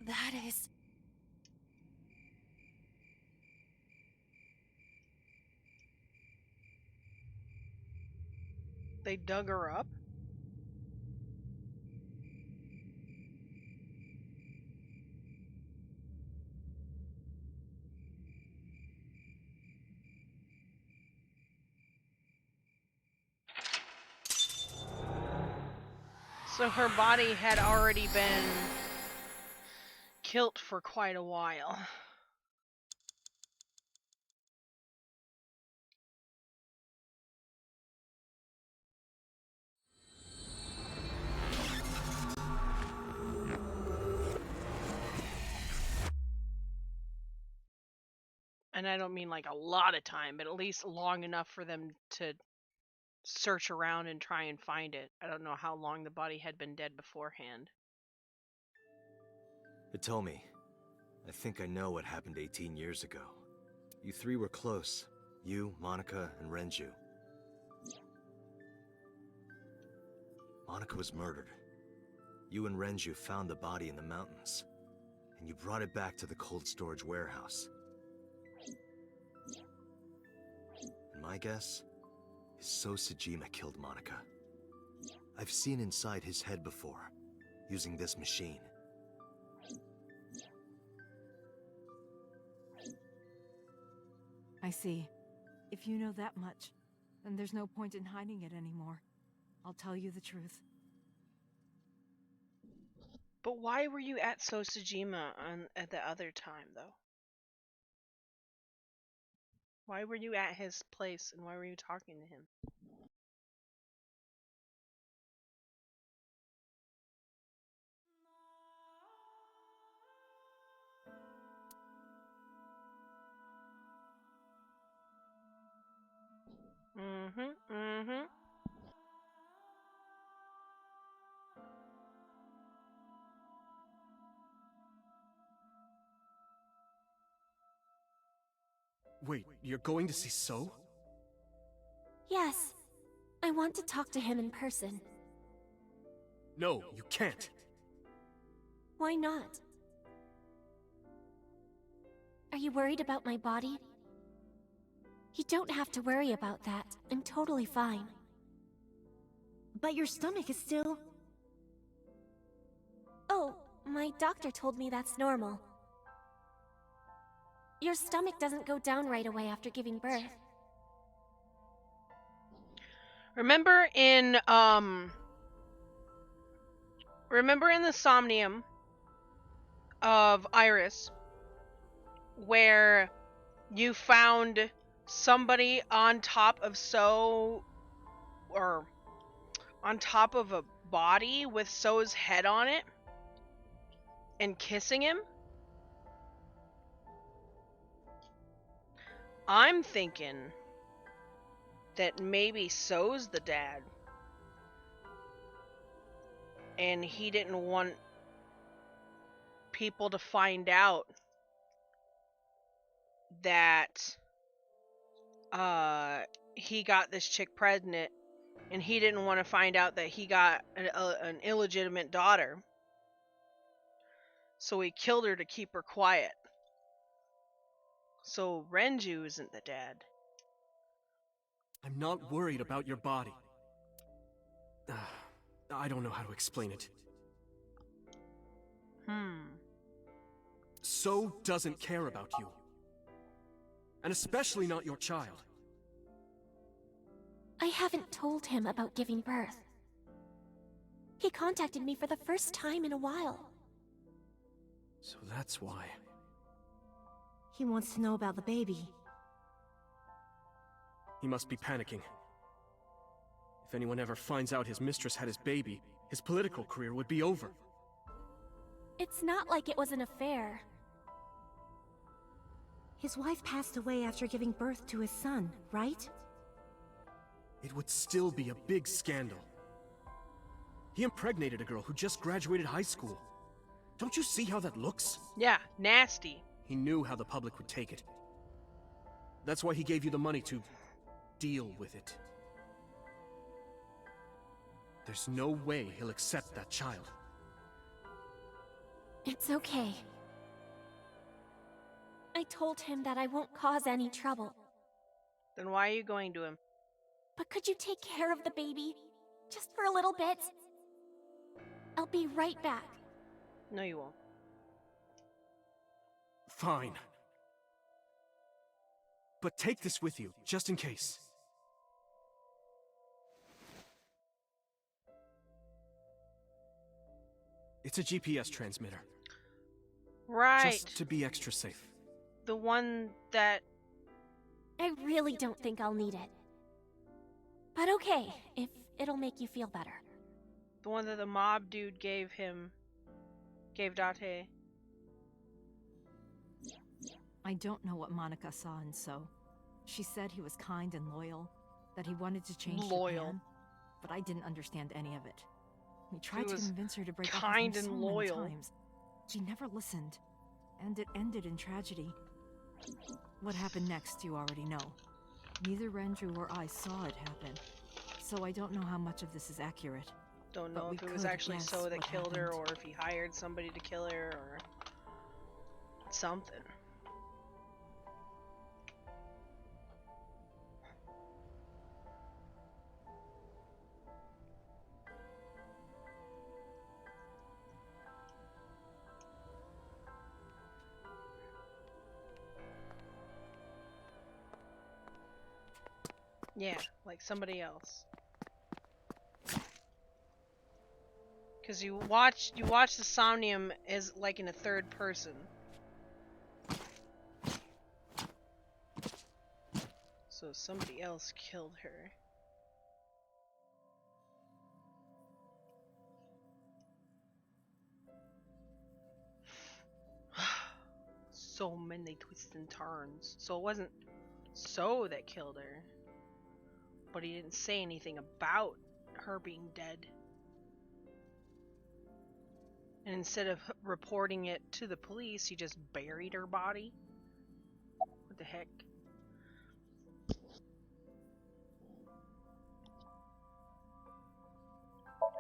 That is... They dug her up? So her body had already been killed for quite a while. And I don't mean like a lot of time, but at least long enough for them to search around and try and find it. I don't know how long the body had been dead beforehand. Hitomi, I think I know what happened 18 years ago. You three were close. You, Monica, and Renju. Monica was murdered. You and Renju found the body in the mountains, and you brought it back to the cold storage warehouse. And my guess is So Sejima killed Monica. I've seen inside his head before, using this machine. I see. If you know that much, then there's no point in hiding it anymore. I'll tell you the truth. But why were you at Sosajima at the other time, though? Why were you at his place, and why were you talking to him? Wait, you're going to see So? Yes. I want to talk to him in person. No, you can't. Why not? Are you worried about my body? You don't have to worry about that. I'm totally fine. But your stomach is still... Oh, my doctor told me that's normal. Your stomach doesn't go down right away after giving birth. Remember in the Somnium of Iris, where you found somebody on top of or on top of a body with So's head on it and kissing him? I'm thinking that maybe So's the dad, and he didn't want people to find out that he got this chick pregnant, and he didn't want to find out that he got an illegitimate daughter, so he killed her to keep her quiet. So Renju isn't the dad. I'm not worried about your body. I don't know how to explain it. So doesn't care about you. And especially not your child. I haven't told him about giving birth. He contacted me for the first time in a while. So that's why. He wants to know about the baby. He must be panicking. If anyone ever finds out his mistress had his baby, his political career would be over. It's not like it was an affair. His wife passed away after giving birth to his son, right? It would still be a big scandal. He impregnated a girl who just graduated high school. Don't you see how that looks? Yeah, nasty. He knew how the public would take it. That's why he gave you the money to deal with it. There's no way he'll accept that child. It's okay. I told him that I won't cause any trouble. Then why are you going to him? But could you take care of the baby? Just for a little bit? I'll be right back. No, you won't. Fine. But take this with you, just in case. It's a GPS transmitter. Right. Just to be extra safe. The one that... I really don't think I'll need it. But okay, if it'll make you feel better. The one that the mob dude gave him. Gave Date. I don't know what Monica saw in So. She said he was kind and loyal, that he wanted to change Japan, but I didn't understand any of it. We tried to convince her to break up with him so many times. She never listened, and it ended in tragedy. What happened next, you already know. Neither Renju or I saw it happen, so I don't know how much of this is accurate. Don't know if it was actually So that killed her, or if he hired somebody to kill her, or something. Yeah, like somebody else. Because you watch the Somnium as like in a third person. So somebody else killed her. So many twists and turns. So it wasn't So that killed her. But he didn't say anything about her being dead. And instead of reporting it to the police, he just buried her body? What the heck?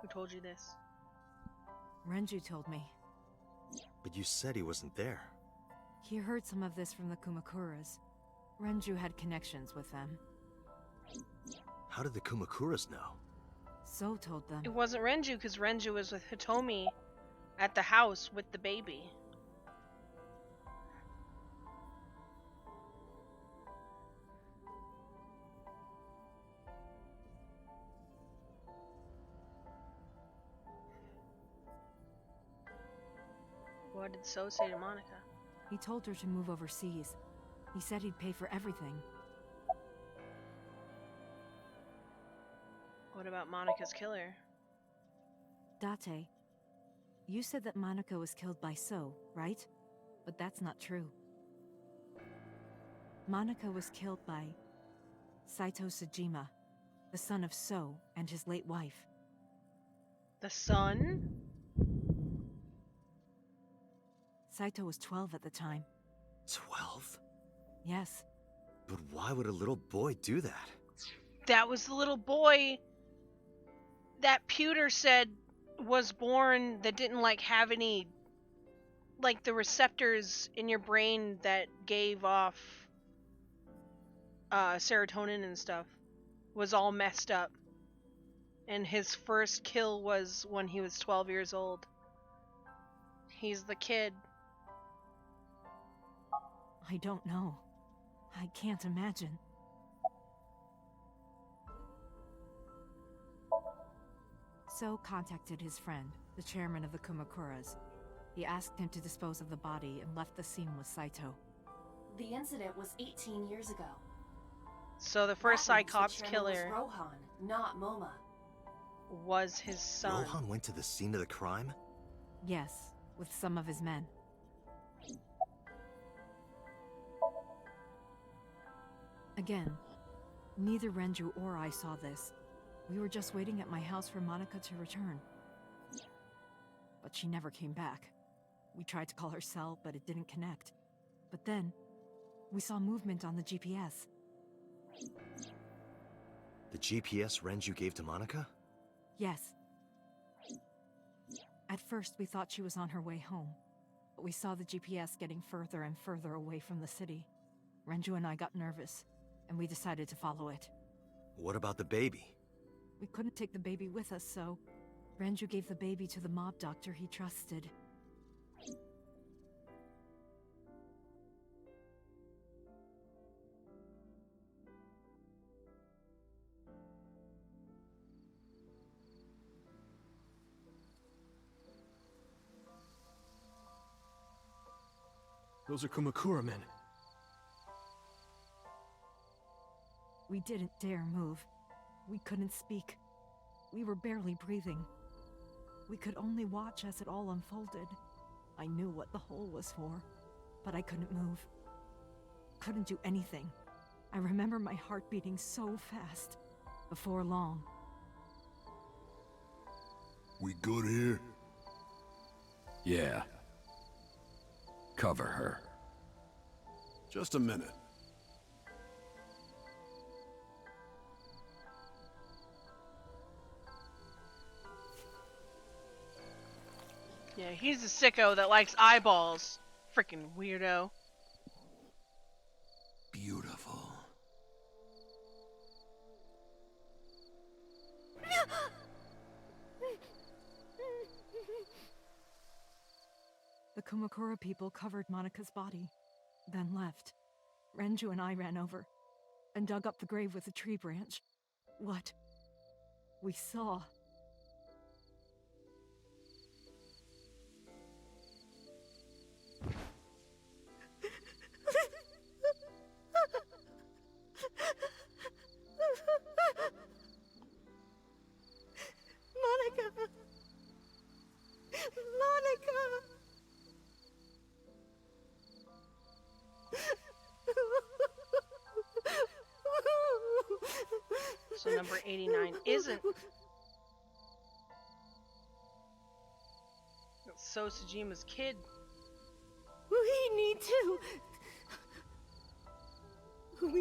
Who told you this? Renju told me. But you said he wasn't there. He heard some of this from the Kumakuras. Renju had connections with them. How did the Kumakuras know? So told them. It wasn't Renju, because Renju was with Hitomi at the house with the baby. What did So say to Monica? He told her to move overseas. He said he'd pay for everything. What about Monica's killer? Date, you said that Monica was killed by So, right? But that's not true. Monica was killed by Saito Sejima, the son of So and his late wife. The son? Saito was 12 at the time. 12? Yes. But why would a little boy do that? That was the little boy that Pewter said was born that didn't like have any, like the receptors in your brain that gave off serotonin and stuff was all messed up. And his first kill was when he was 12 years old. He's the kid. I don't know. I can't imagine. So contacted his friend, the chairman of the Kumakuras. He asked him to dispose of the body and left the scene with Saito. The incident was 18 years ago. So the first That means the Cyclops chairman killer was Rohan, not Moma. was his son. Rohan went to the scene of the crime? Yes, with some of his men. Again, neither Renju or I saw this. We were just waiting at my house for Monica to return. But she never came back. We tried to call her cell, but it didn't connect. But then, we saw movement on the GPS. The GPS Renju gave to Monica? Yes. At first, we thought she was on her way home, but we saw the GPS getting further and further away from the city. Renju and I got nervous, and we decided to follow it. What about the baby? We couldn't take the baby with us, so Renju gave the baby to the mob doctor he trusted. Those are Kumakura men. We didn't dare move. We couldn't speak. We were barely breathing. We could only watch as it all unfolded. I knew what the hole was for, but I couldn't move. Couldn't do anything. I remember my heart beating so fast. Before long. We good here? Yeah. Cover her. Just a minute. Yeah, he's a sicko that likes eyeballs. Freaking weirdo. Beautiful. The Kumakura people covered Monika's body, then left. Renju and I ran over, and dug up the grave with a tree branch. What we saw. Monika! Monika! So number 89 isn't. So Tsujima's kid. We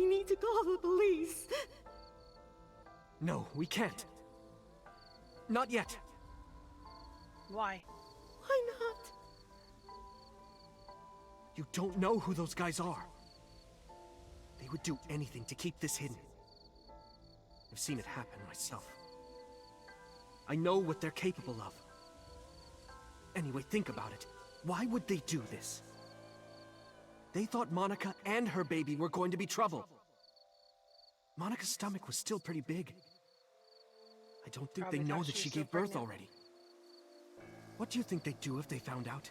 need to call the police. No, we can't. Not yet. Why? Why not? You don't know who those guys are. They would do anything to keep this hidden. I've seen it happen myself. I know what they're capable of. Anyway, think about it. Why would they do this? They thought Monika and her baby were going to be trouble. Monika's stomach was still pretty big. I don't think Probably they know thought that she she was still gave birth pregnant. already. What do you think they'd do if they found out?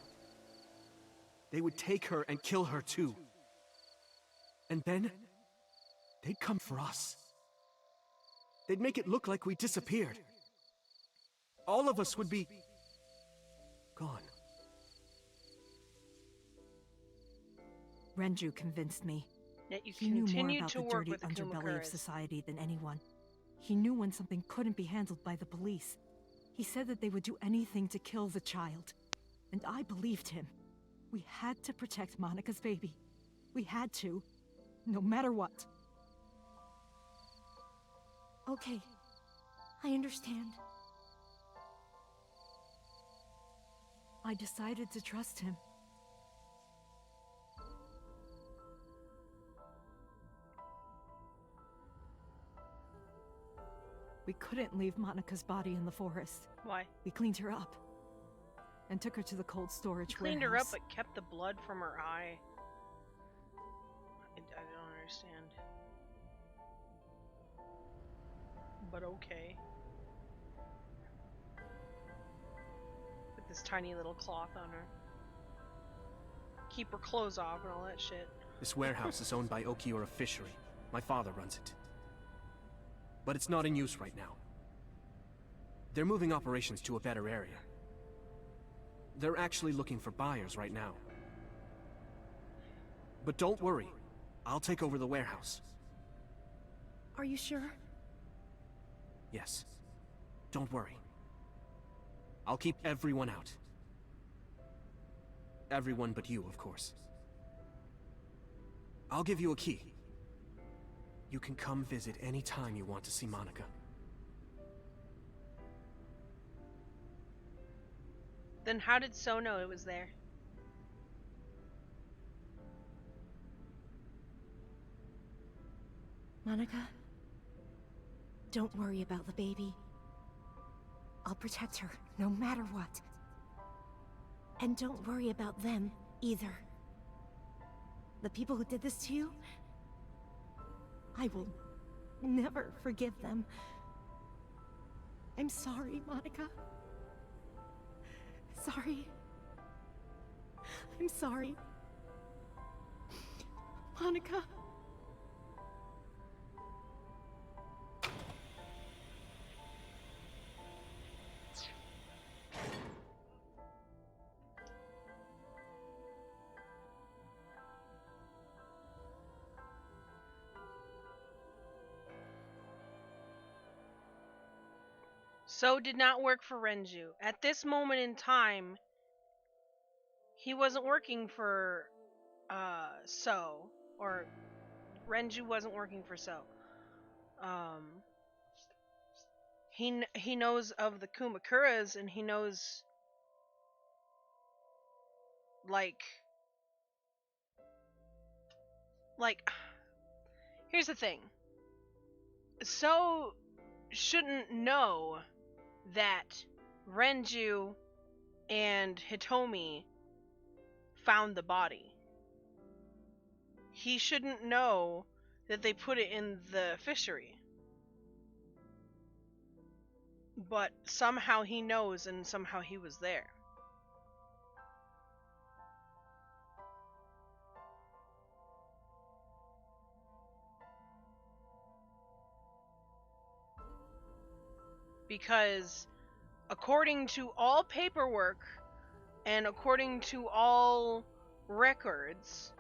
They would take her and kill her too. And then, they'd come for us. They'd make it look like we disappeared. All of us would be gone. Renju convinced me. Yet you He knew more continue about to the work dirty with the underbelly of Kumakuras. society than anyone. He knew when something couldn't be handled by the police. He said that they would do anything to kill the child. And I believed him. We had to protect Monika's baby. We had to. No matter what. Okay, I understand. I decided to trust him. We couldn't leave Monika's body in the forest. Why? We cleaned her up and took her to the cold storage Cleaned her up warehouse. but kept the blood from her eye. I don't understand. But okay. Put this tiny little cloth on her. Keep her clothes off and all that shit. This warehouse is owned by Okiura Fishery. My father runs it. But it's not in use right now. They're moving operations to a better area. They're actually looking for buyers right now. But don't worry, I'll take over the warehouse. Are you sure? Yes. Don't worry. I'll keep everyone out. Everyone but you, of course. I'll give you a key. You can come visit any time you want to see Monika. Then how did So know it was there? Monica, don't worry about the baby. I'll protect her, no matter what. And don't worry about them, either. The people who did this to you, I will never forgive them. I'm sorry, Monica. Sorry. I'm sorry. Monica. So did not work for Renju. At this moment in time, he wasn't working for So, or Renju wasn't working for So. He knows of the Kumakuras, and he knows, like here's the thing. So shouldn't know that Renju and Hitomi found the body. He shouldn't know that they put it in the fishery. But somehow he knows, and somehow he was there. Because according to all paperwork and according to all records,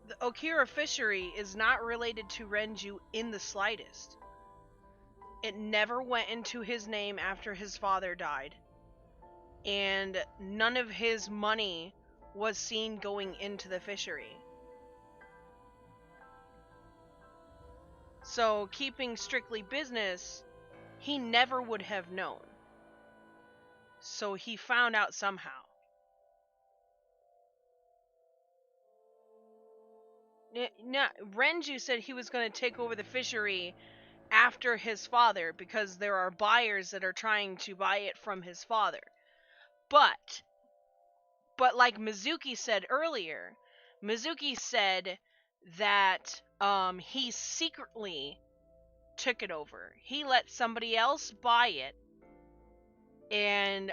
the Okira fishery is not related to Renju in the slightest. It never went into his name after his father died. And none of his money was seen going into the fishery. So, keeping strictly business, he never would have known. So he found out somehow. Renju said he was going to take over the fishery after his father because there are buyers that are trying to buy it from his father. But like Mizuki said earlier, Mizuki said that he secretly took it over. He let somebody else buy it, and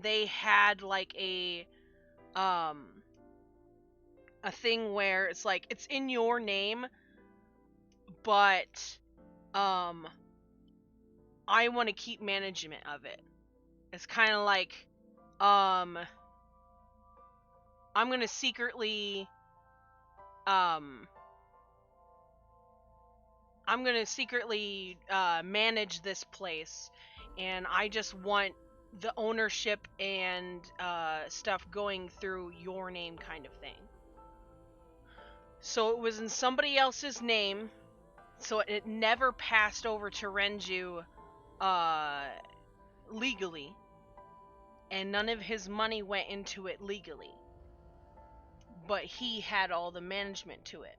they had like a thing where it's like it's in your name, but I want to keep management of it. It's kind of like I'm gonna secretly manage this place, and I just want the ownership and stuff going through your name, kind of thing. So it was in somebody else's name, so it never passed over to Renju legally, and none of his money went into it legally. But he had all the management to it.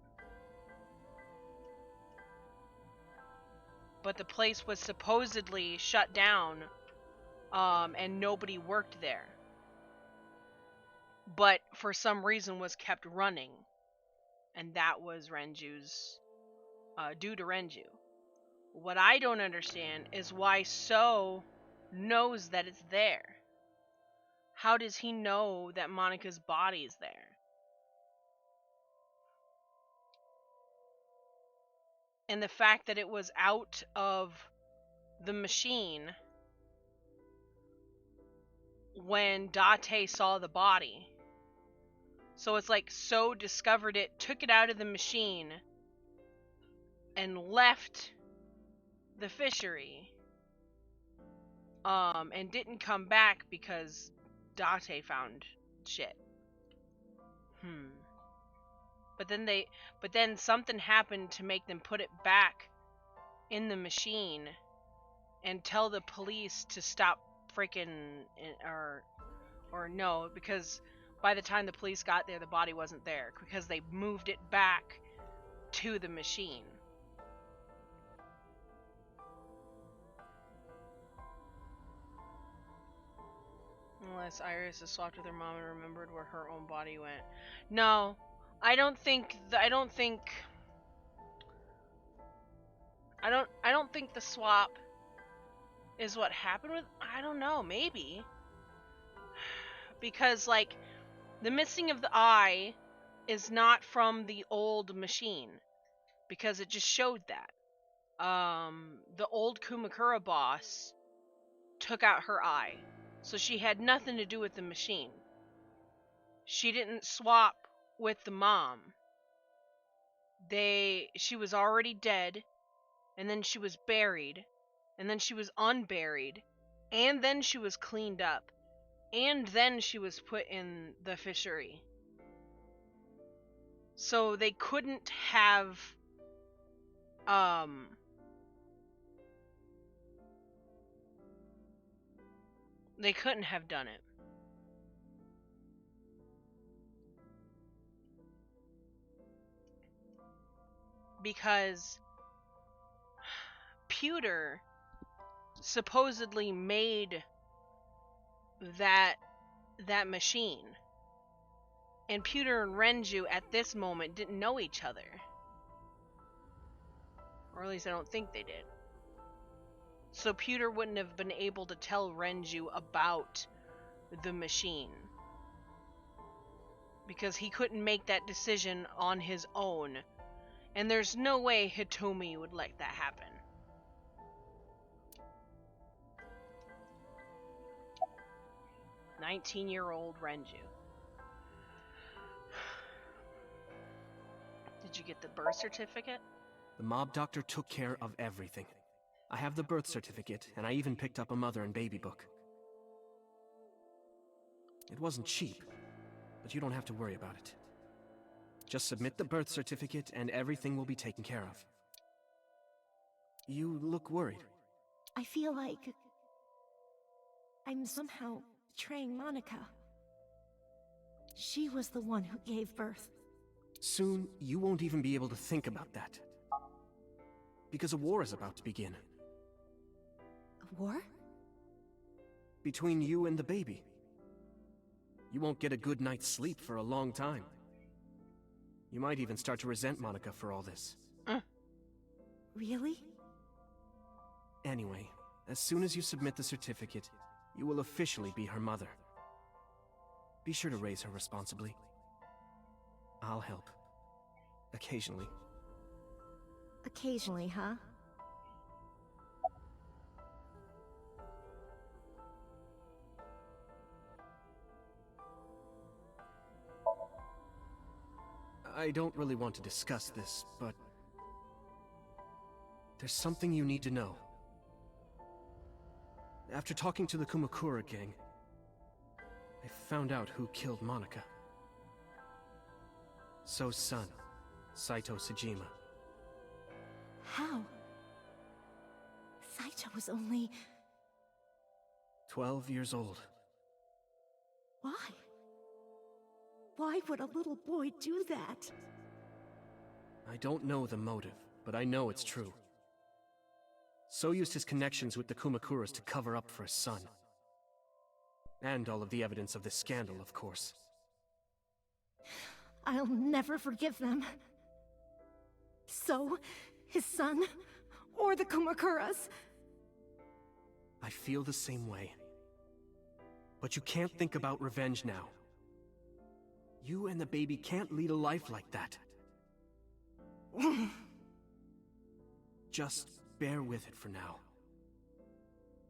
But the place was supposedly shut down, and nobody worked there. But for some reason was kept running. And that was Renju's, due to Renju. What I don't understand is why So knows that it's there. How does he know that Monika's body is there? And the fact that it was out of the machine when Date saw the body. So it's like So discovered it, took it out of the machine, and left the fishery. And didn't come back because Date found shit. But then something happened to make them put it back in the machine and tell the police to stop freaking, or no, because by the time the police got there, the body wasn't there because they moved it back to the machine. Unless Iris is swapped with her mom and remembered where her own body went. No, I don't think the swap is what happened with. I don't know, maybe. Because like the missing of the eye is not from the old machine, because it just showed that. The old Kumakura boss took out her eye, so she had nothing to do with the machine. She didn't swap with the mom. She was already dead, and then she was buried, and then she was unburied, and then she was cleaned up, and then she was put in the fishery. So they couldn't have done it. Because Pewter supposedly made that machine. And Pewter and Renju at this moment didn't know each other. Or at least I don't think they did. So Pewter wouldn't have been able to tell Renju about the machine. Because he couldn't make that decision on his own. And there's no way Hitomi would let that happen. "19-year-old Renju. Did you get the birth certificate? The mob doctor took care of everything. I have the birth certificate, and I even picked up a mother and baby book. It wasn't cheap, but you don't have to worry about it. Just submit the birth certificate, and everything will be taken care of. You look worried. I feel like I'm somehow betraying Monica. She was the one who gave birth. Soon, you won't even be able to think about that. Because a war is about to begin. A war? Between you and the baby. You won't get a good night's sleep for a long time. You might even start to resent Monica for all this. Really? Anyway, as soon as you submit the certificate, you will officially be her mother. Be sure to raise her responsibly. I'll help. Occasionally. Occasionally, huh? I don't really want to discuss this, but there's something you need to know. After talking to the Kumakura gang, I found out who killed Monica. So's son, Saito Sejima. How? Saito was only 12 years old. Why? Why would a little boy do that? I don't know the motive, but I know it's true. So used his connections with the Kumakuras to cover up for his son. And all of the evidence of this scandal, of course. I'll never forgive them. So, his son, or the Kumakuras. I feel the same way. But you can't think about revenge now. You and the baby can't lead a life like that. Just bear with it for now.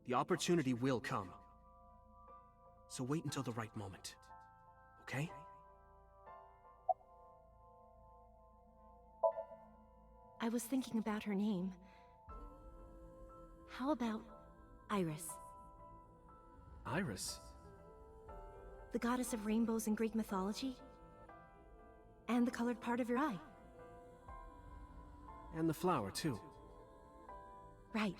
The opportunity will come. So wait until the right moment. Okay? I was thinking about her name. How about Iris? Iris? The goddess of rainbows in Greek mythology? And the colored part of your eye. And the flower, too. Right.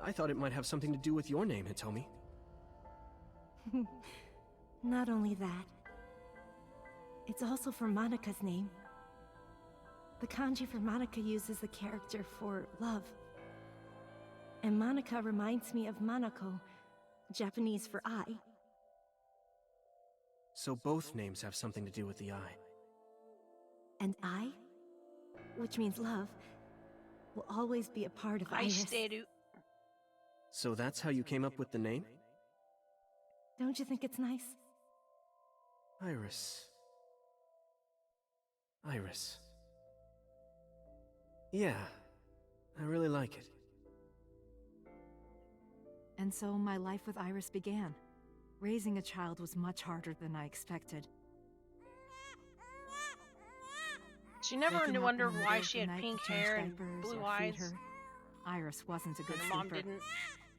I thought it might have something to do with your name, Hitomi. Not only that. It's also for Monica's name. The kanji for Monica uses the character for love. And Monica reminds me of Manako, Japanese for eye. So both names have something to do with the eye. And I, which means love, will always be a part of Iris. So that's how you came up with the name? Don't you think it's nice? Iris. Iris. Yeah, I really like it. And so my life with Iris began. Raising a child was much harder than I expected. She never Waking up wondered in the why middle she of the had night pink to change hair and diapers blue or feed eyes. her. Iris wasn't a good And her mom sleeper. didn't.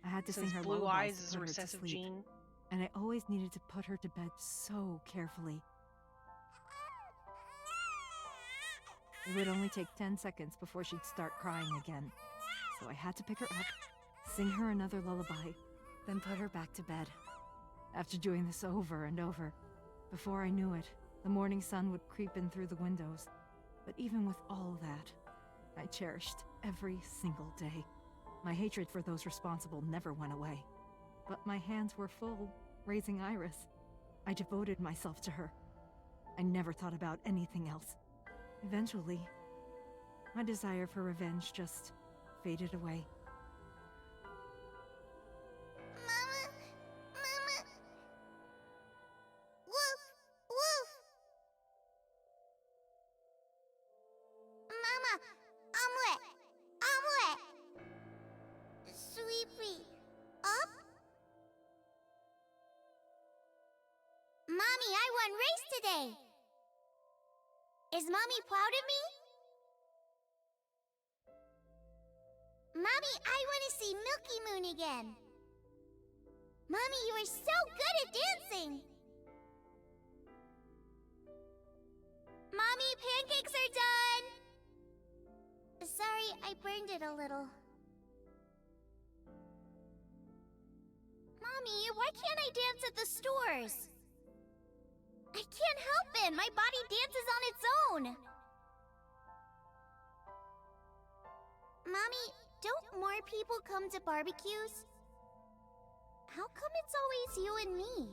I had to sing Since her blue lullabies eyes to is put a her to recessive sleep. gene. And I always needed to put her to bed so carefully. It would only take 10 seconds before she'd start crying again. So I had to pick her up, sing her another lullaby, then put her back to bed. After doing this over and over, before I knew it, the morning sun would creep in through the windows. But even with all that, I cherished every single day. My hatred for those responsible never went away. But my hands were full, raising Iris. I devoted myself to her. I never thought about anything else. Eventually, my desire for revenge just faded away. Mama! Mama! Woof! Woof! Mama! Omelette! Omelette! Sweepy! Up? Mommy, I won race today! Is Mommy proud of me? Mommy, I want to see Milky Moon again. Mommy, you are so good at dancing. Mommy, pancakes are done. Sorry, I burned it a little. Mommy, why can't I dance at the stores? I can't help it. My body dances on its own. Mommy, don't more people come to barbecues? How come it's always you and me?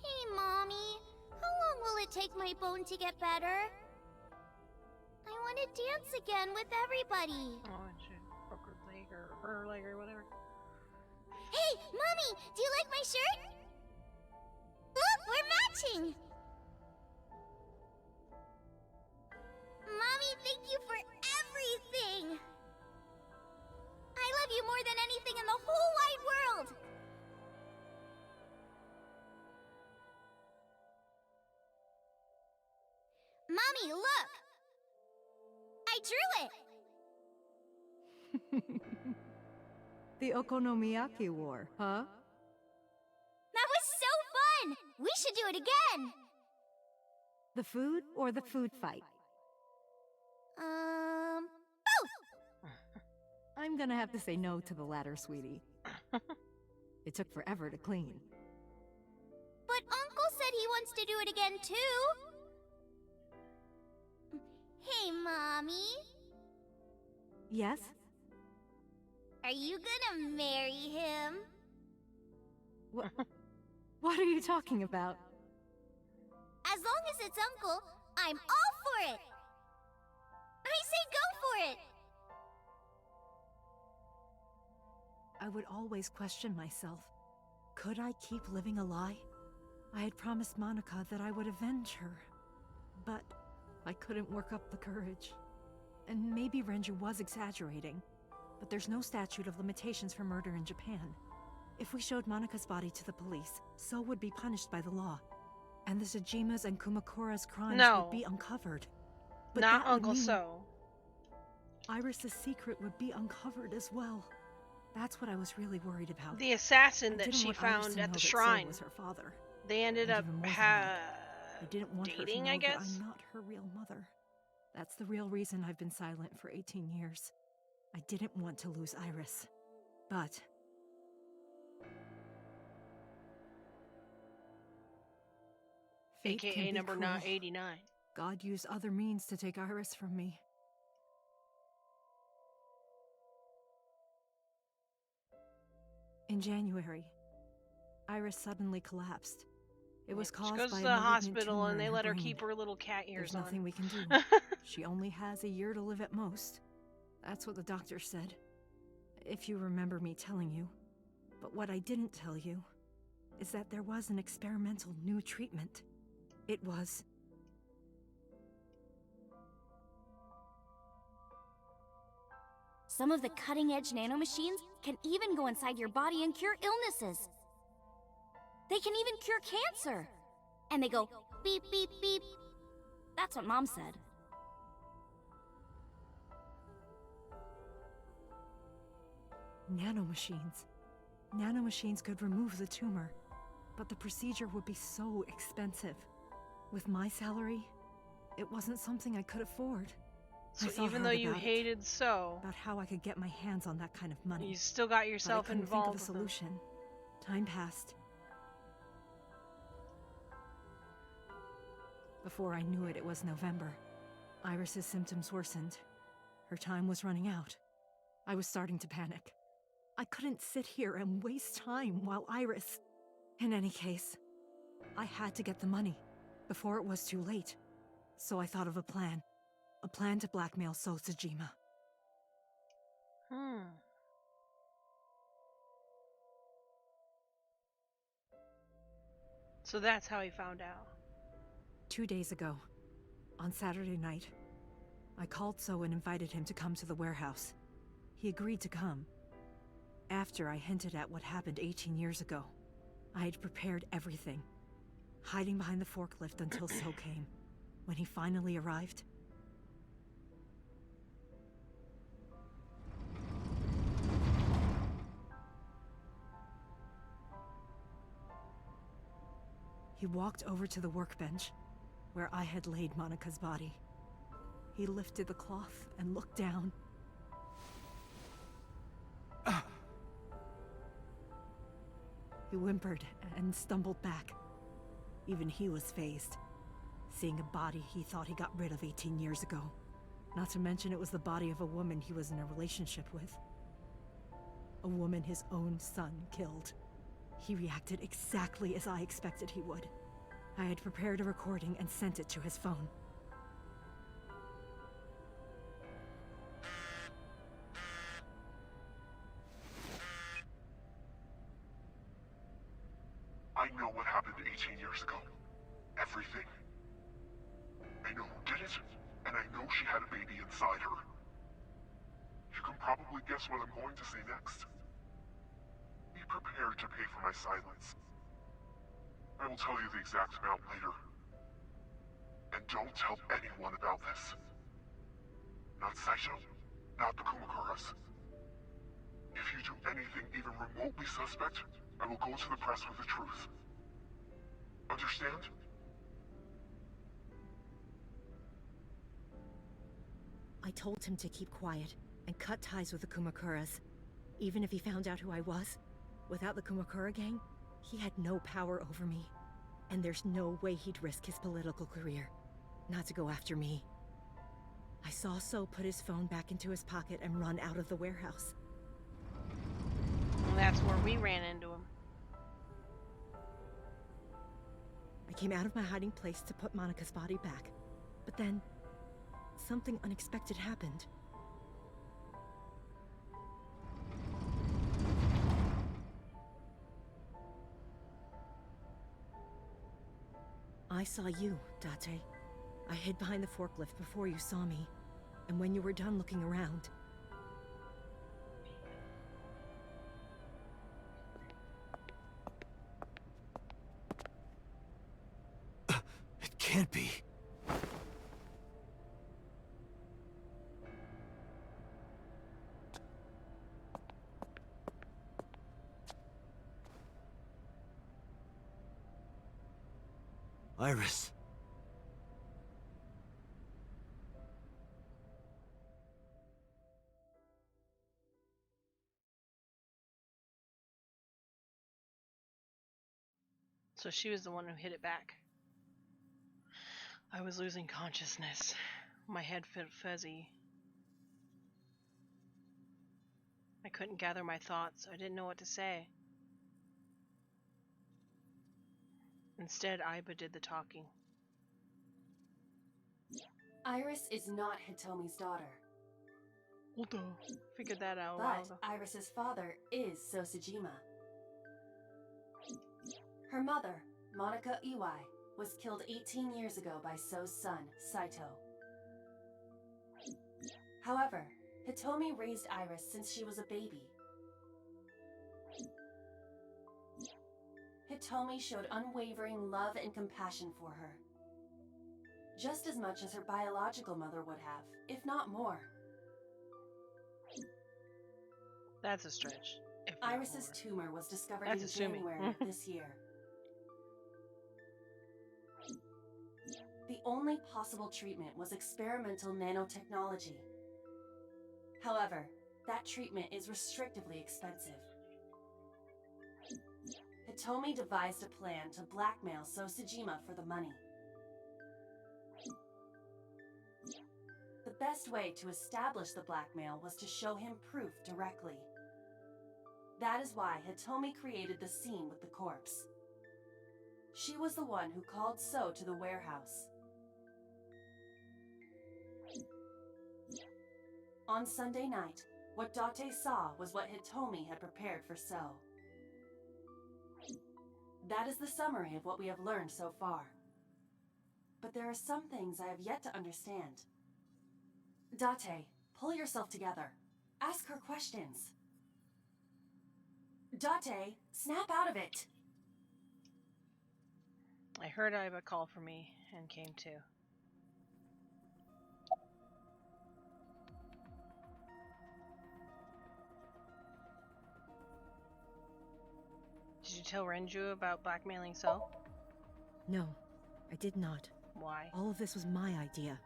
Hey, Mommy. How long will it take my bone to get better? I want to dance again with everybody. Oh, she broke her leg or her leg or whatever. Hey, Mommy! Do you like my shirt? Look, we're matching! Mommy, thank you for everything! I love you more than anything in the whole wide world! Mommy, look! I drew it! The Okonomiyaki War, huh? That was so fun! We should do it again! The food or the food fight? Both! I'm gonna have to say no to the latter, sweetie. It took forever to clean. But Uncle said he wants to do it again, too! Hey, Mommy. Yes? Are you gonna marry him? What are you talking about? As long as it's Uncle, I'm all for it! I say go for it! I would always question myself. Could I keep living a lie? I had promised Monica that I would avenge her. But I couldn't work up the courage. And maybe Renju was exaggerating. But there's no statute of limitations for murder in Japan. If we showed Monica's body to the police, So would be punished by the law. And the Tsujima's and Kumakura's crimes would be uncovered. But not that would Uncle mean So. Iris's secret would be uncovered as well. That's what I was really worried about. The assassin that she found at the shrine. Was her father. They ended up I didn't want her to dating, know I guess. that I'm not her real mother. That's the real reason I've been silent for 18 years. I didn't want to lose Iris. But Fate can AKA be number cruel. 89. God used other means to take Iris from me. In January, Iris suddenly collapsed. It was She caused goes by to a the malignant hospital tumor and in they her let her brain. keep her little cat ears There's on. nothing we can do. She only has a year to live at most. That's what the doctor said. If you remember me telling you. But what I didn't tell you is that there was an experimental new treatment. It was... Some of the cutting-edge nanomachines can even go inside your body and cure illnesses. They can even cure cancer. And they go beep, beep, beep. That's what Mom said. Nanomachines. Nanomachines could remove the tumor, but the procedure would be so expensive. With my salary, it wasn't something I could afford. So even though you hated So, about how I could get my hands on that kind of money, you still got yourself but I couldn't involved. think of a solution. Time passed. Before I knew it, it was November. Iris's symptoms worsened. Her time was running out. I was starting to panic. I couldn't sit here and waste time while Iris... In any case, I had to get the money before it was too late. So I thought of a plan. A plan to blackmail Sojima. So that's how he found out. 2 days ago, on Saturday night, I called So and invited him to come to the warehouse. He agreed to come. After I hinted at what happened 18 years ago, I had prepared everything, hiding behind the forklift until So came. When he finally arrived, he walked over to the workbench where I had laid Monica's body. He lifted the cloth and looked down. He whimpered and stumbled back. Even he was fazed, seeing a body he thought he got rid of 18 years ago. Not to mention it was the body of a woman he was in a relationship with. A woman his own son killed. He reacted exactly as I expected he would. I had prepared a recording and sent it to his phone. I know what happened 18 years ago. Everything. I know who did it, and I know she had a baby inside her. You can probably guess what I'm going to say next. Be prepared to pay for my silence. I will tell you the exact amount later. And don't tell anyone about this. Not Saito, not the Kumakuras. If you do anything even remotely suspect, I will go to the press with the truth. Understand? I told him to keep quiet and cut ties with the Kumakuras. Even if he found out who I was, without the Kumakura gang, he had no power over me. And there's no way he'd risk his political career, not to go after me. I saw So put his phone back into his pocket and run out of the warehouse. Well, that's where we ran into him. I came out of my hiding place to put Monica's body back. But then, something unexpected happened. I saw you, Date. I hid behind the forklift before you saw me. And when you were done looking around... It can't be. Iris. So she was the one who hit it back. I was losing consciousness. My head felt fuzzy. I couldn't gather my thoughts. I didn't know what to say. Instead, Aiba did the talking. Iris is not Hitomi's daughter. Figured that out a while But ago. Iris's father is Sosajima. Her mother, Monica Iwai, was killed 18 years ago by So's son, Saito. However, Hitomi raised Iris since she was a baby. Hitomi showed unwavering love and compassion for her. Just as much as her biological mother would have, if not more. That's a stretch. If not Iris's more. tumor was discovered That's in assuming. January of this year. The only possible treatment was experimental nanotechnology. However, that treatment is restrictively expensive. Hitomi devised a plan to blackmail Sosajima for the money. The best way to establish the blackmail was to show him proof directly. That is why Hitomi created the scene with the corpse. She was the one who called So to the warehouse. On Sunday night, what Date saw was what Hitomi had prepared for So. That is the summary of what we have learned so far. But there are some things I have yet to understand. Date, pull yourself together. Ask her questions. Date, snap out of it! I heard Aiba call for me and came to. Did you tell Renju about blackmailing So? No, I did not. Why? All of this was my idea.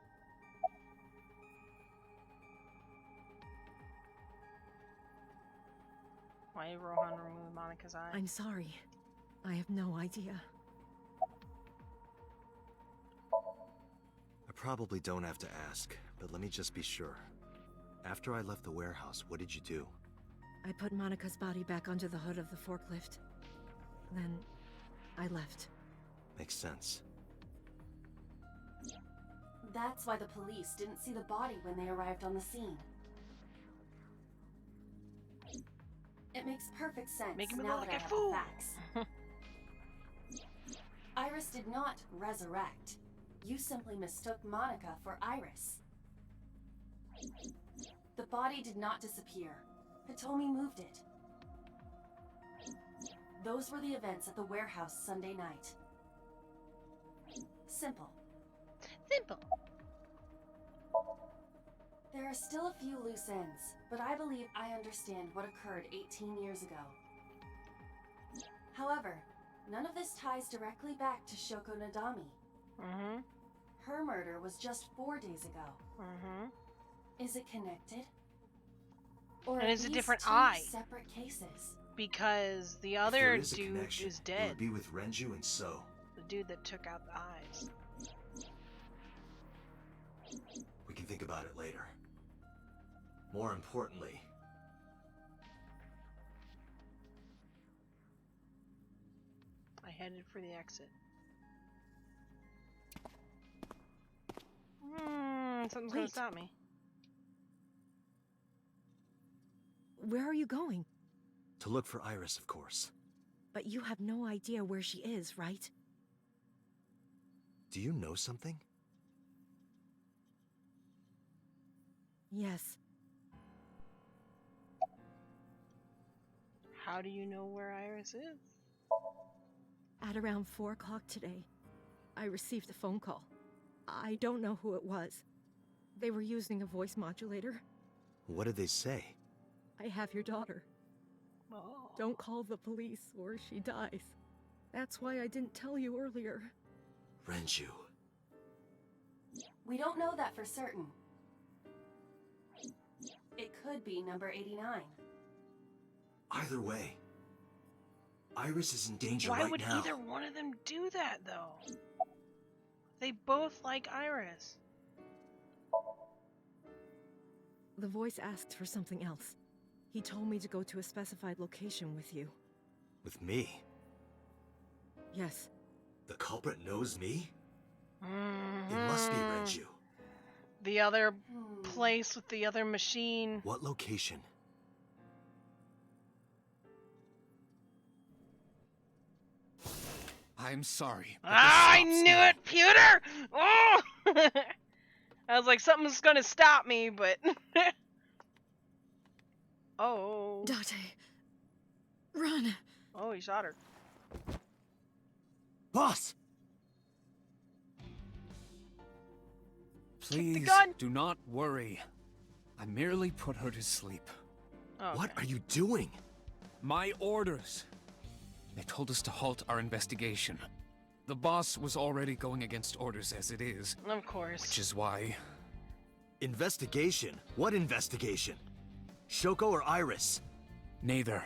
Why did Rohan remove Monica's eye? I'm sorry. I have no idea. I probably don't have to ask, but let me just be sure. After I left the warehouse, what did you do? I put Monica's body back onto the hood of the forklift. Then, I left. Makes sense. That's why the police didn't see the body when they arrived on the scene. It makes perfect sense Making me now look that I like a have fool. the facts. Iris did not resurrect. You simply mistook Monica for Iris. The body did not disappear. Hitomi moved it. Those were the events at the warehouse Sunday night. Simple. Simple. There are still a few loose ends, but I believe I understand what occurred 18 years ago. However, none of this ties directly back to Shoko Nadami. Mm-hmm. Her murder was just 4 days ago. Mm-hmm. Is it connected? Or And are it's a these different two eye. separate cases? Because the If other there is a dude connection, is it dead. would be with Renju and So. The dude that took out the eyes. We can think about it later. More importantly, I headed for the exit. Something's gonna Wait. stop me. Where are you going? to look for Iris, of course. But you have no idea where she is, right? Do you know something? Yes. How do you know where Iris is? At around 4 o'clock today, I received a phone call. I don't know who it was. They were using a voice modulator. What did they say? I have your daughter. Oh. Don't call the police or she dies. That's why I didn't tell you earlier. Renju. We don't know that for certain. It could be number 89. Either way, Iris is in danger Why right would now. either one of them do that, though? They both like Iris. The voice asked for something else. He told me to go to a specified location with you. With me? Yes. The culprit knows me? It must be Renju. The other place with the other machine. What location? I'm sorry. I knew it, Pewter! Oh! I was like, something's gonna stop me, but... Oh. Date. Run. Oh, he shot her. Boss! Please, do not worry. I merely put her to sleep. Okay. What are you doing? My orders. They told us to halt our investigation. The boss was already going against orders as it is. Of course. Which is why... Investigation? What investigation? Shoko or Iris? Neither.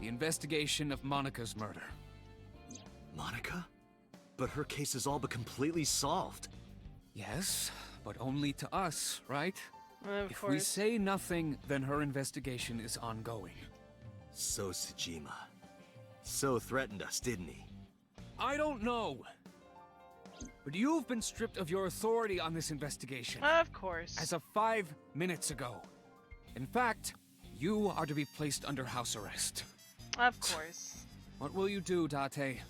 The investigation of Monika's murder. Monica? But her case is all but completely solved. Yes, but only to us, right? Of If course. we say nothing, then her investigation is ongoing. So Tsujima. So threatened us, didn't he? I don't know. But you've been stripped of your authority on this investigation. Of course. As of 5 minutes ago. In fact, you are to be placed under house arrest. Of course. What will you do, Date?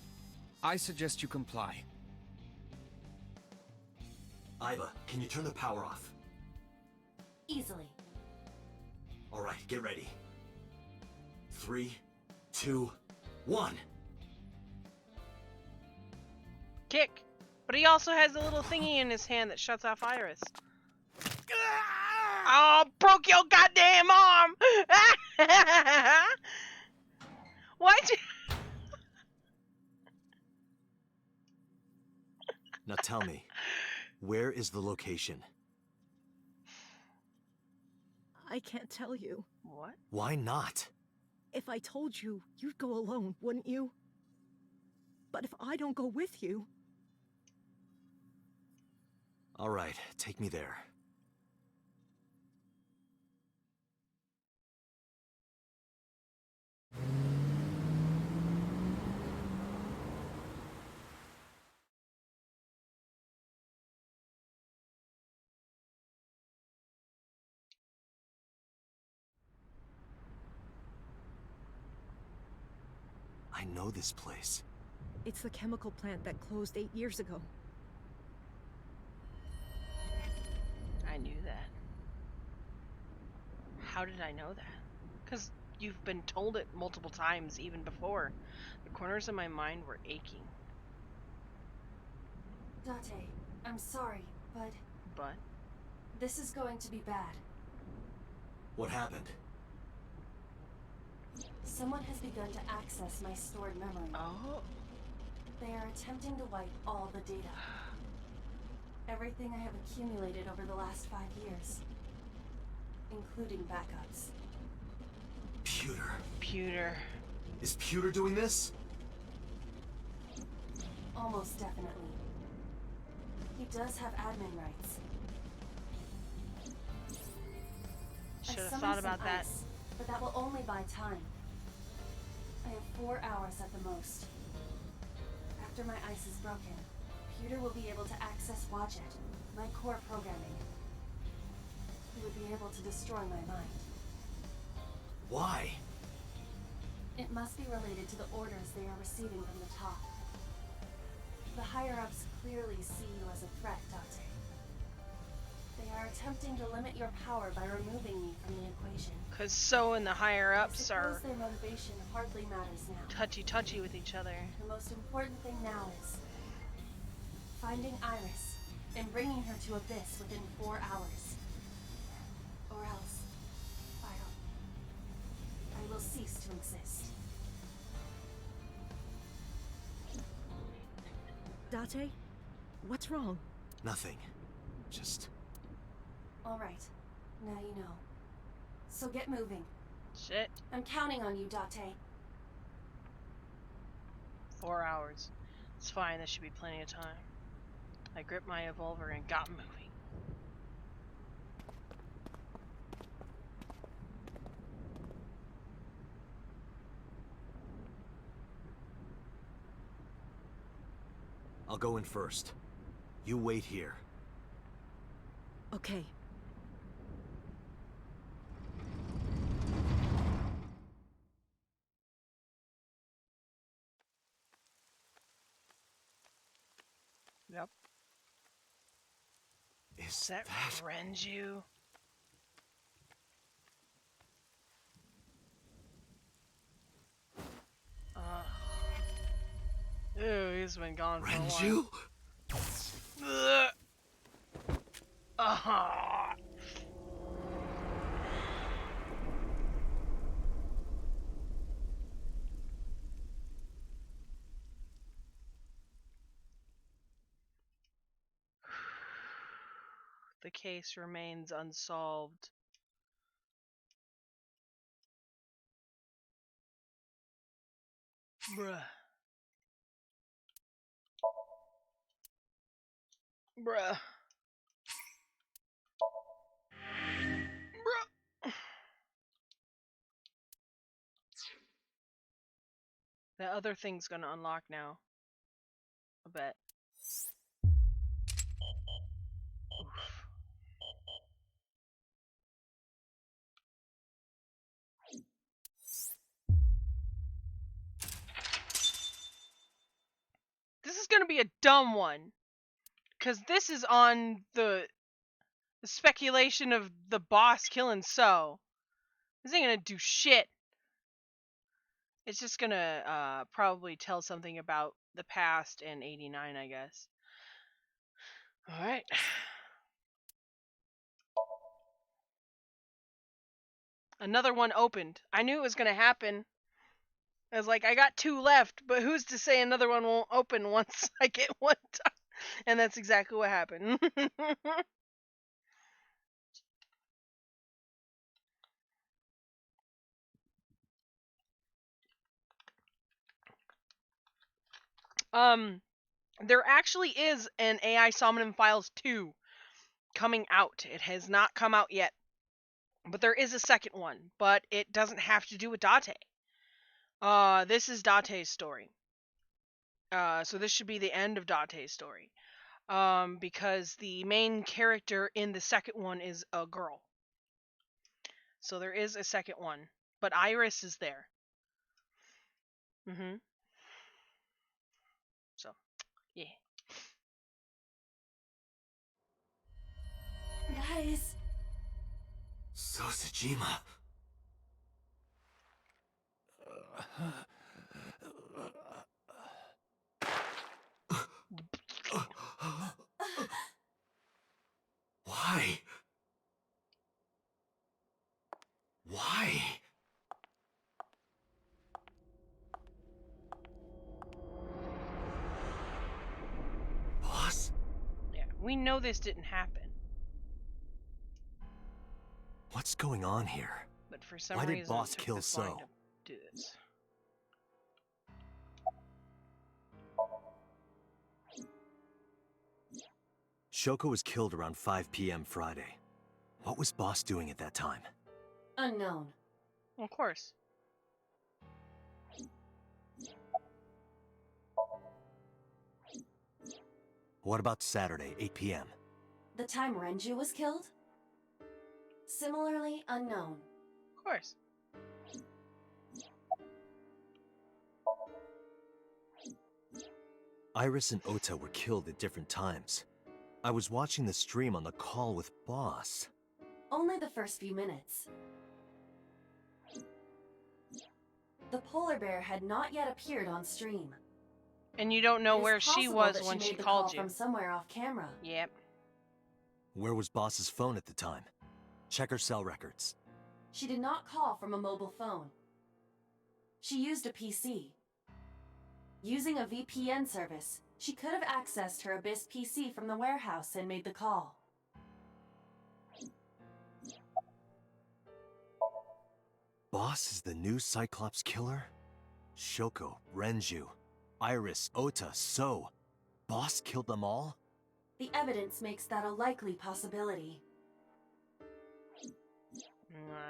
I suggest you comply. Aiba, can you turn the power off? Easily. Alright, get ready. 3, 2, 1. Kick. But he also has a little thingy in his hand that shuts off Iris. Oh, broke your goddamn arm! Why'd you... Now tell me, where is the location? I can't tell you. What? Why not? If I told you, you'd go alone, wouldn't you? But if I don't go with you... Alright, take me there. I know this place. It's the chemical plant that closed 8 years ago. I knew that. How did I know that? Because you've been told it multiple times even before. The corners of my mind were aching. Date, I'm sorry, but... But? This is going to be bad. What happened? Someone has begun to access my stored memory. Oh. They are attempting to wipe all the data. Everything I have accumulated over the last 5 years. Including backups. Pewter. Pewter. Is Pewter doing this? Almost definitely. He does have admin rights. Should I have summoned thought some about that. ice, but that will only buy time. I have 4 hours at the most. After my ice is broken, Pewter will be able to access Wadjet, my core programming. He would be able to destroy my mind. Why? It must be related to the orders they are receiving from the top. The higher-ups clearly see you as a threat, Date. They are attempting to limit your power by removing me from the equation. Because so and the higher-ups are their motivation hardly matters now. touchy-touchy with each other. The most important thing now is finding Iris and bringing her to Abyss within 4 hours. Or else, I will cease to exist. Date? What's wrong? Nothing. Just... All right, now you know. So get moving. Shit. I'm counting on you, Date. 4 hours. It's fine, there should be plenty of time. I gripped my revolver and got moving. I'll go in first. You wait here. Okay. Yep. Is that Renju? Ew, he's been gone for a while. Renju? The case remains unsolved. Bruh. Bruh. Bruh. The other thing's gonna unlock now. I bet. Oof. This is gonna be a dumb one. Cause this is on the speculation of the boss killing So. This ain't gonna do shit. It's just gonna probably tell something about the past and 89, I guess. Alright. Another one opened. I knew it was gonna happen. I was like, I got 2 left, but who's to say another one won't open once I get one done? And that's exactly what happened. There actually is an AI Somnium Files 2 coming out. It has not come out yet. But there is a second one, but it doesn't have to do with Date. This is Date's story. So this should be the end of Date's story. Because the main character in the second one is a girl. So there is a second one. But Iris is there. So, yeah. Guys. So Sejima. Why? Why? Boss? Yeah, we know this didn't happen. What's going on here? But for some Why reason, did Boss it took kill this line So? to do this. Shoko was killed around 5 p.m. Friday. What was Boss doing at that time? Unknown. Of course. What about Saturday, 8 p.m.? The time Renju was killed? Similarly unknown. Of course. Iris and Ota were killed at different times. I was watching the stream on the call with Boss. Only the first few minutes. The polar bear had not yet appeared on stream. And you don't know where she was when she called you. From somewhere off camera. Yep. Where was Boss's phone at the time? Check her cell records. She did not call from a mobile phone. She used a PC. Using a VPN service, she could have accessed her Abyss PC from the warehouse and made the call. Boss is the new Cyclops killer? Shoko, Renju, Iris, Ota, So. Boss killed them all? The evidence makes that a likely possibility.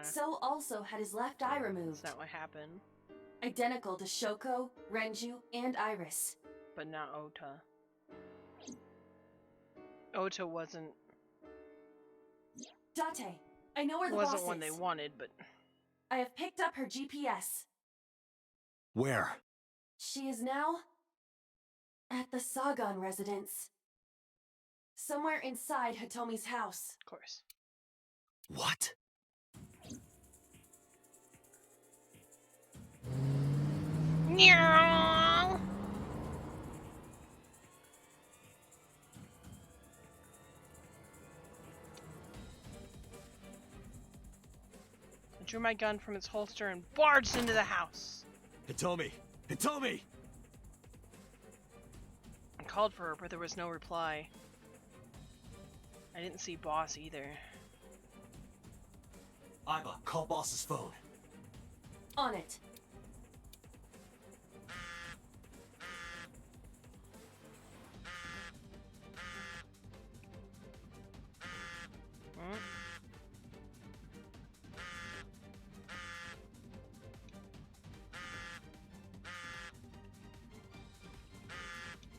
So also had his left eye removed. That's not what happened. Identical to Shoko, Renju, and Iris. But not Ota. Ota wasn't... Date, I know where the boss is. Wasn't one they wanted, but... I have picked up her GPS. Where? She is now... at the Sagan residence. Somewhere inside Hitomi's house. Of course. What? Meow. I drew my gun from its holster and barged into the house. Hitomi! Hitomi! I called for her, but there was no reply. I didn't see Boss either. Iba, call Boss's phone. On it.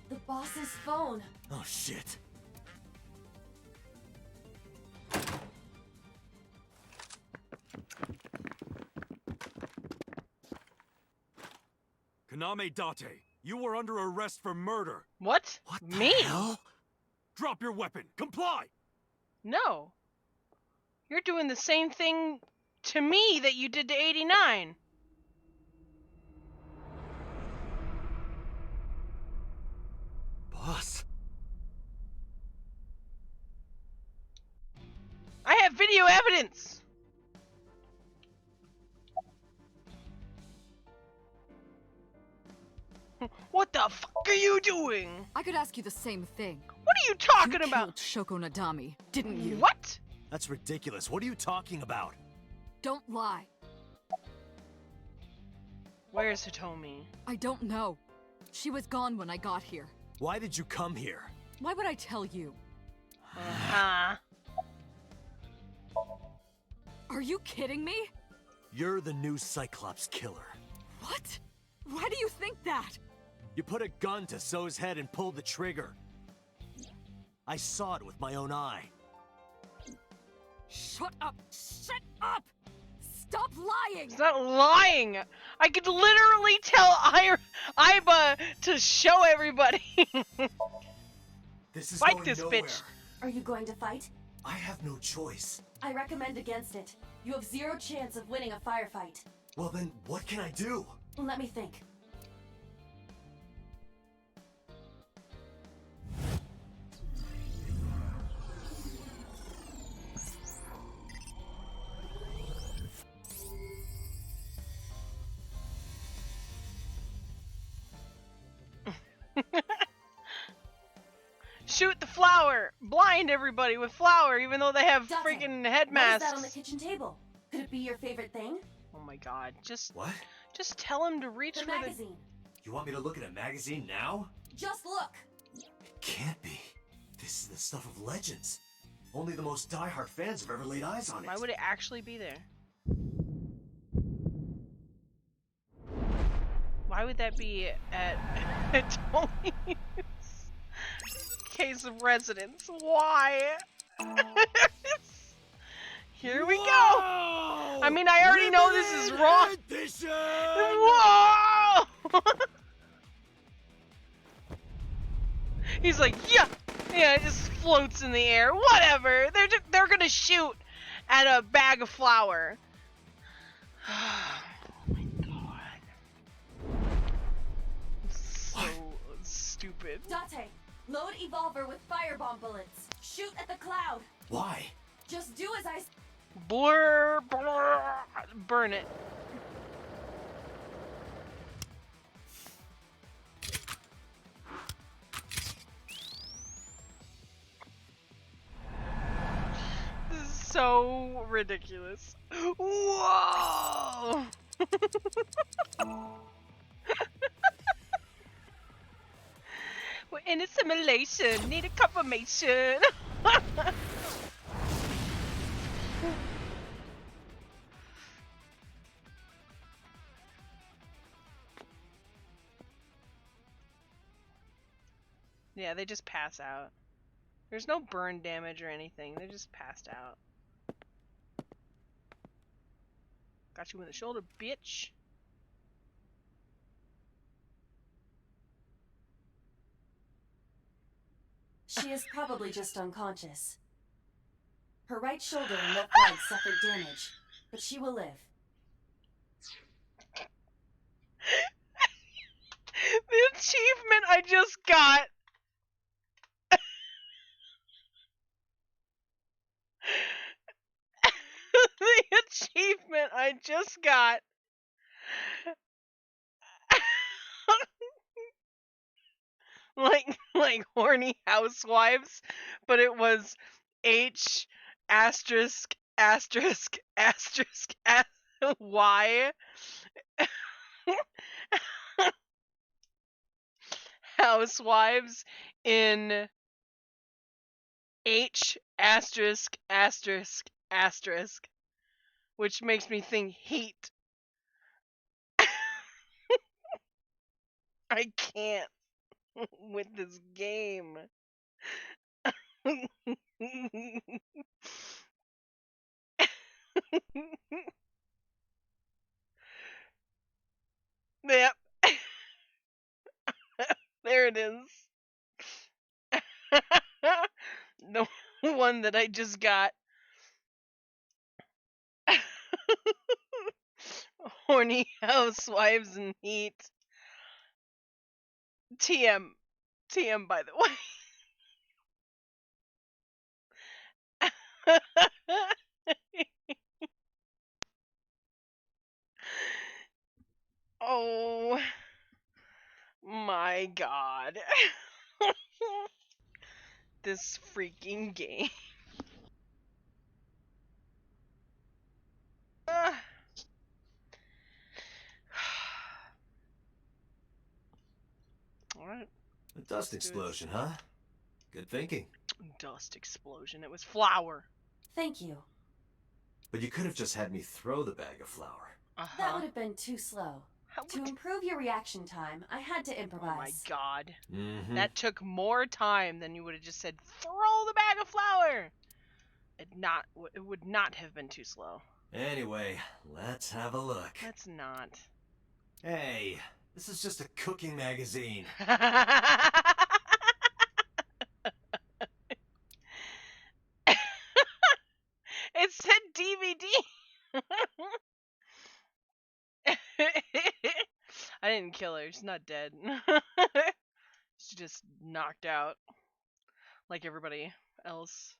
The boss's phone. Oh shit. Kaname Date, you were under arrest for murder. What? What Me? the hell? Drop your weapon. Comply! No. You're doing the same thing to me that you did to 89. Boss? I have video evidence! What the fuck are you doing? I could ask you the same thing. What are you talking You about? killed Shoko Nadami, didn't you? What? That's ridiculous. What are you talking about? Don't lie. Where's Hitomi? I don't know. She was gone when I got here. Why did you come here? Why would I tell you? Uh-huh. Are you kidding me? You're the new Cyclops killer. What? Why do you think that? You put a gun to So's head and pulled the trigger. I saw it with my own eye. Shut up! Shut up! Stop lying! It's not lying! I could literally tell Iba to show everybody! This is Fight going this nowhere. bitch! Are you going to fight? I have no choice. I recommend against it. You have zero chance of winning a firefight. Well then, what can I do? Let me think. Shoot the flower! Blind everybody with flower, even though they have freaking head masks. What is that on the kitchen table? Could it be your favorite thing? Oh my god, just What? Just tell him to reach The for magazine. You want me to look at a magazine now? Just look. It can't be. This is the stuff of legends. Only the most diehard fans have ever laid eyes on it. Why would it actually be there? Why would that be at Tony's case of residence? Why? Here we go! I mean, I already know this is wrong. Whoa! He's like, yeah! Yeah, it just floats in the air. Whatever! They're gonna shoot at a bag of flour. Oh my god. So stupid. Date, load Evolver with firebomb bullets. Shoot at the cloud. Why? Just do as I Blur, blur, burn it. This is so ridiculous. Whoa! In a simulation, need a confirmation. Yeah, they just pass out. There's no burn damage or anything. They're just passed out. Got you in the shoulder, bitch. She is probably just unconscious. Her right shoulder and left leg suffered damage, but she will live. The achievement I just got. The achievement I just got. like horny housewives, but it was H asterisk asterisk asterisk Y housewives in H asterisk asterisk asterisk, which makes me think heat. I can't with this game. Yep. There it is. The one that I just got. Horny housewives and heat. TM. TM, by the way. Oh my god. This freaking game. Alright. A dust explosion, huh? Good thinking. Dust explosion. It was flour. Thank you. But you could have just had me throw the bag of flour. That would have been too slow. To improve your reaction time, I had to improvise. Oh my god. That took more time than you would have just said, throw the bag of flour! It would not have been too slow. Anyway, let's have a look. Let's not. Hey, this is just a cooking magazine. It said DVD. I didn't kill her. She's not dead. She's just knocked out. Like everybody else.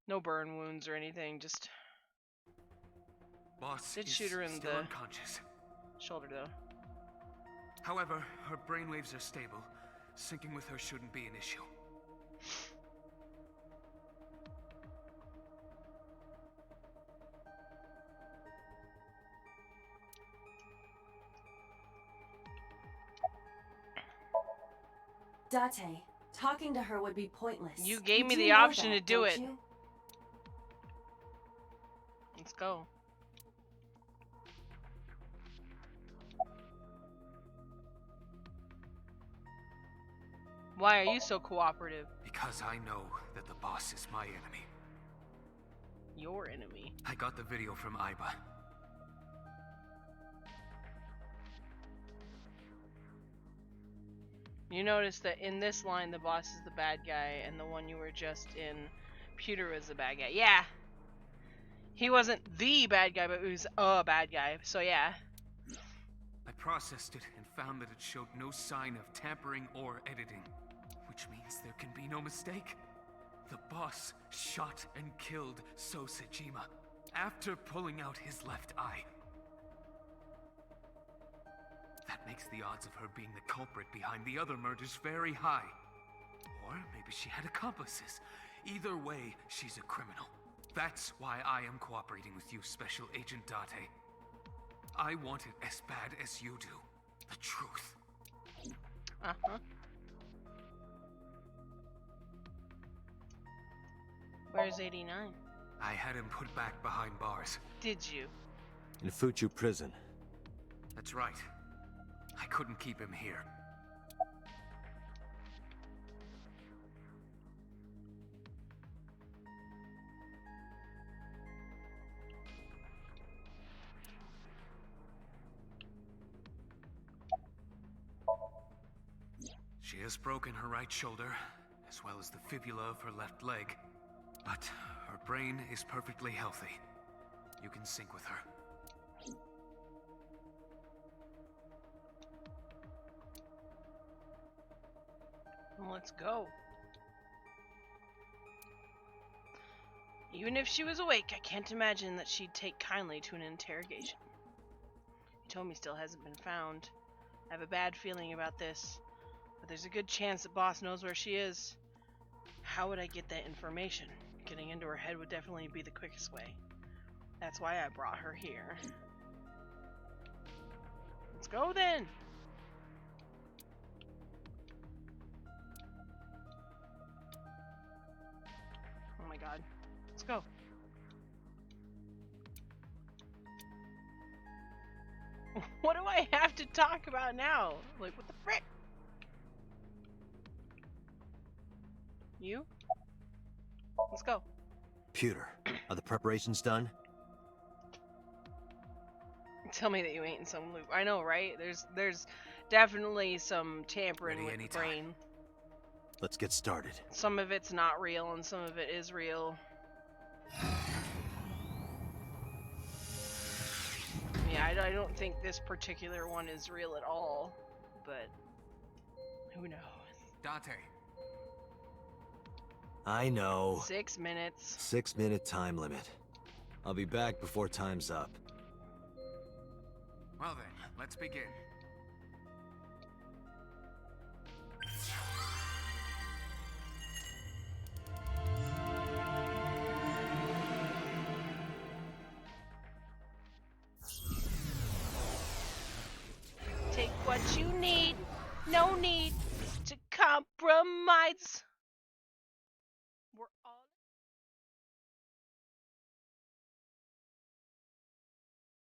No burn wounds or anything. Just... Boss did is shoot her in still the unconscious. shoulder, though. However, her brainwaves are stable. Syncing with her shouldn't be an issue. Date, talking to her would be pointless. You gave me do the know option that, to do don't it. you? Let's go. Why are you so cooperative? Because I know that the boss is my enemy. Your enemy? I got the video from Aiba. You notice that in this line, the boss is the bad guy, and the one you were just in, Pewter is the bad guy. Yeah! He wasn't the bad guy, but he was a bad guy, so yeah. I processed it and found that it showed no sign of tampering or editing, which means there can be no mistake. The boss shot and killed Sosejima after pulling out his left eye. That makes the odds of her being the culprit behind the other murders very high. Or maybe she had accomplices. Either way, she's a criminal. That's why I am cooperating with you, Special Agent Date. I want it as bad as you do. The truth. Where's 89? I had him put back behind bars. Did you? In Fuchu prison. That's right. I couldn't keep him here. She has broken her right shoulder, as well as the fibula of her left leg. But her brain is perfectly healthy. You can sync with her. Well, let's go. Even if she was awake, I can't imagine that she'd take kindly to an interrogation. Hitomi still hasn't been found. I have a bad feeling about this, but there's a good chance that Boss knows where she is. How would I get that information? Getting into her head would definitely be the quickest way. That's why I brought her here. Let's go then! Oh my god. Let's go. What do I have to talk about now? Like, what the frick? You? Let's go. Pewter, are the preparations done? Tell me that you ain't in some loop. I know, right? There's definitely some tampering with the brain. Let's get started. Some of it's not real and some of it is real. Yeah, I don't think this particular one is real at all, but who knows? Dante. I know. 6 minutes. 6-minute time limit. I'll be back before time's up. Well then, let's begin. Take what you need. No need to compromise.